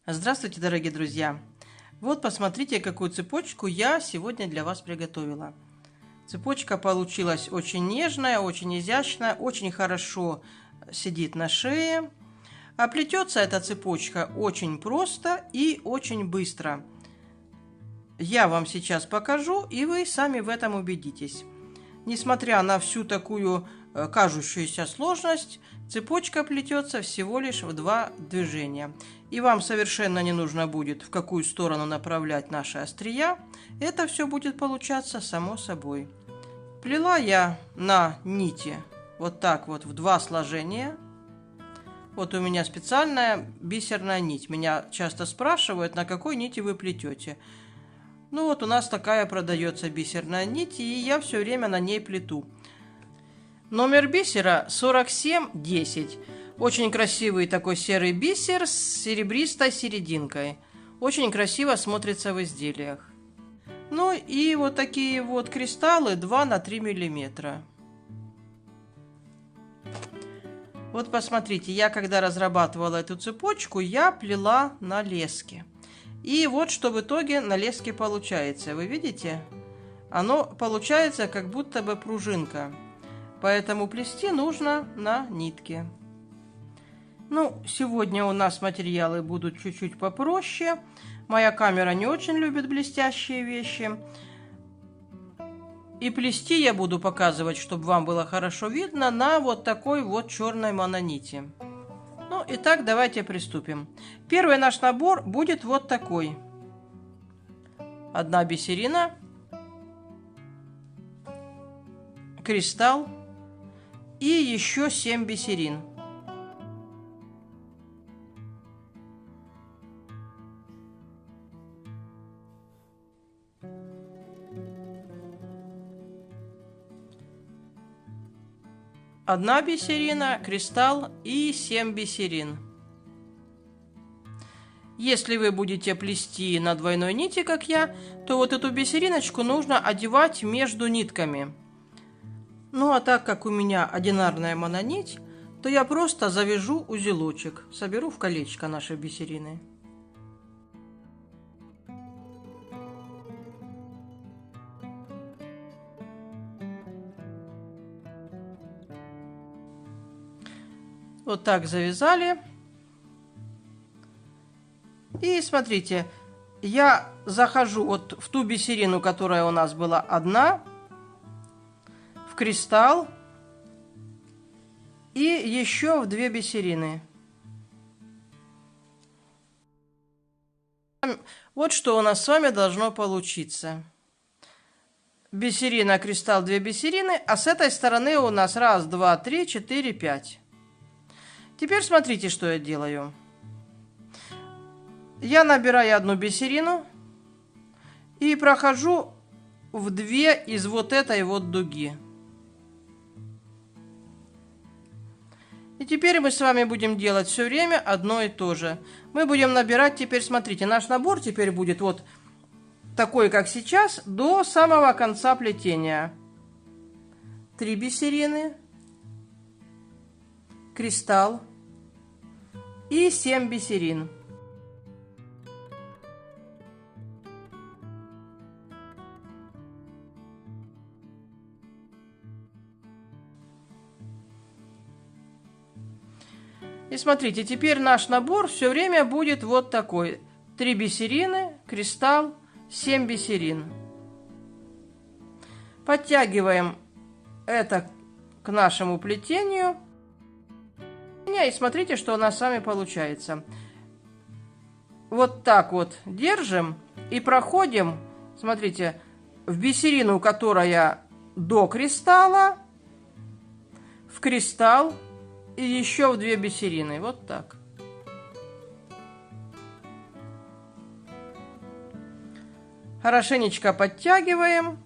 Здравствуйте, дорогие друзья! Вот посмотрите, какую цепочку я сегодня для вас приготовила. Цепочка получилась очень нежная, очень изящная, очень хорошо сидит на шее. А плетется эта цепочка очень просто и очень быстро. Я вам сейчас покажу, и вы сами в этом убедитесь. Несмотря на всю такую кажущуюся сложность, цепочка плетется всего лишь в 2 движения. И вам совершенно не нужно будет в какую сторону направлять наши острия. Это все будет получаться само собой. Плела я на нити вот так вот в 2 сложения. Вот у меня специальная бисерная нить. Меня часто спрашивают, на какой нити вы плетете. Ну вот у нас такая продается бисерная нить, и я все время на ней плету. Номер бисера 4710. Очень красивый такой серый бисер с серебристой серединкой. Очень красиво смотрится в изделиях. Ну и вот такие вот кристаллы 2 на 3 миллиметра. Вот посмотрите, я когда разрабатывала эту цепочку, я плела на леске. И вот что в итоге на леске получается. Вы видите? Оно получается как будто бы пружинка. Поэтому плести нужно на нитке. Ну, сегодня у нас материалы будут чуть-чуть попроще. Моя камера не очень любит блестящие вещи. И плести я буду показывать, чтобы вам было хорошо видно, на вот такой вот черной мононити. Ну, итак, давайте приступим. Первый наш набор будет вот такой. 1 бисерина, кристалл и еще 7 бисерин. Одна бисерина, кристалл и 7 бисерин. Если вы будете плести на двойной нити, как я, то вот эту бисериночку нужно одевать между нитками. Ну а так как у меня одинарная мононить, то я просто завяжу узелочек, соберу в колечко наши бисерины. Вот так завязали. И смотрите, я захожу вот в ту бисерину, которая у нас была одна, в кристалл и еще в 2 бисерины. Вот что у нас с вами должно получиться. Бисерина, кристалл, 2 бисерины, а с этой стороны у нас 1, 2, 3, 4, 5. Теперь смотрите, что я делаю. Я набираю 1 бисерину и прохожу в 2 из вот этой вот дуги. И теперь мы с вами будем делать все время одно и то же. Мы будем набирать теперь, смотрите, наш набор теперь будет вот такой, как сейчас, до самого конца плетения. 3 бисерины, кристалл и 7 бисерин. И смотрите, теперь наш набор все время будет вот такой. 3 бисерины, кристалл, 7 бисерин. Подтягиваем это к нашему плетению. И смотрите, что у нас с вами получается. Вот так вот держим и проходим, смотрите, в бисерину, которая до кристалла, в кристалл и еще в 2 бисерины. Вот так. Хорошенечко подтягиваем.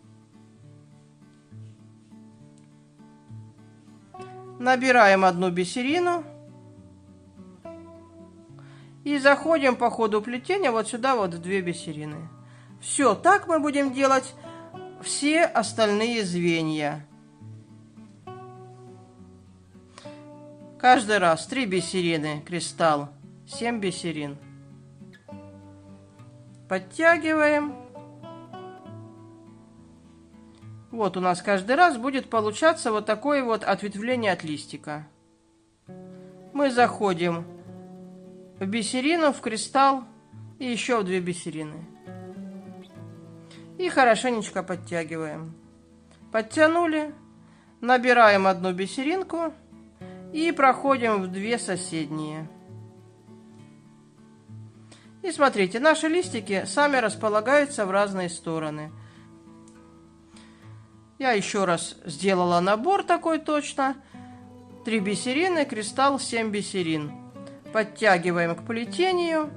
Набираем 1 бисерину. И заходим по ходу плетения вот сюда вот в 2 бисерины. Все, так мы будем делать все остальные звенья. Каждый раз 3 бисерины, кристалл, 7 бисерин. Подтягиваем. Вот у нас каждый раз будет получаться вот такое вот ответвление от листика. Мы заходим в бисерину, в кристалл и еще в 2 бисерины. И хорошенечко подтягиваем. Подтянули, набираем 1 бисеринку и проходим в 2 соседние. И смотрите, наши листики сами располагаются в разные стороны. Я еще раз сделала набор такой точно. 3 бисерины, кристалл, 7 бисерин. Подтягиваем к плетению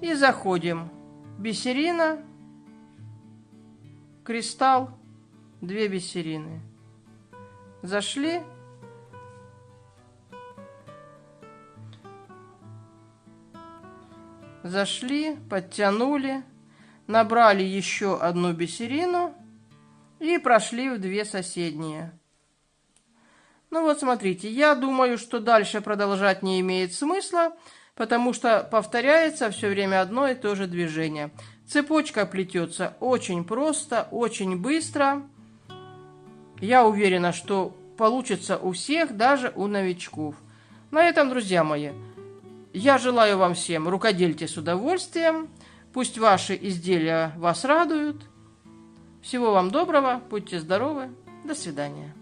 и заходим. Бисерина, кристалл, 2 бисерины. Зашли. Зашли, подтянули, набрали еще 1 бисерину и прошли в 2 соседние. Ну вот смотрите, я думаю, что дальше продолжать не имеет смысла, потому что повторяется все время одно и то же движение. Цепочка плетется очень просто, очень быстро. Я уверена, что получится у всех, даже у новичков. На этом, друзья мои, я желаю вам всем рукодельте с удовольствием. Пусть ваши изделия вас радуют. Всего вам доброго, будьте здоровы, до свидания.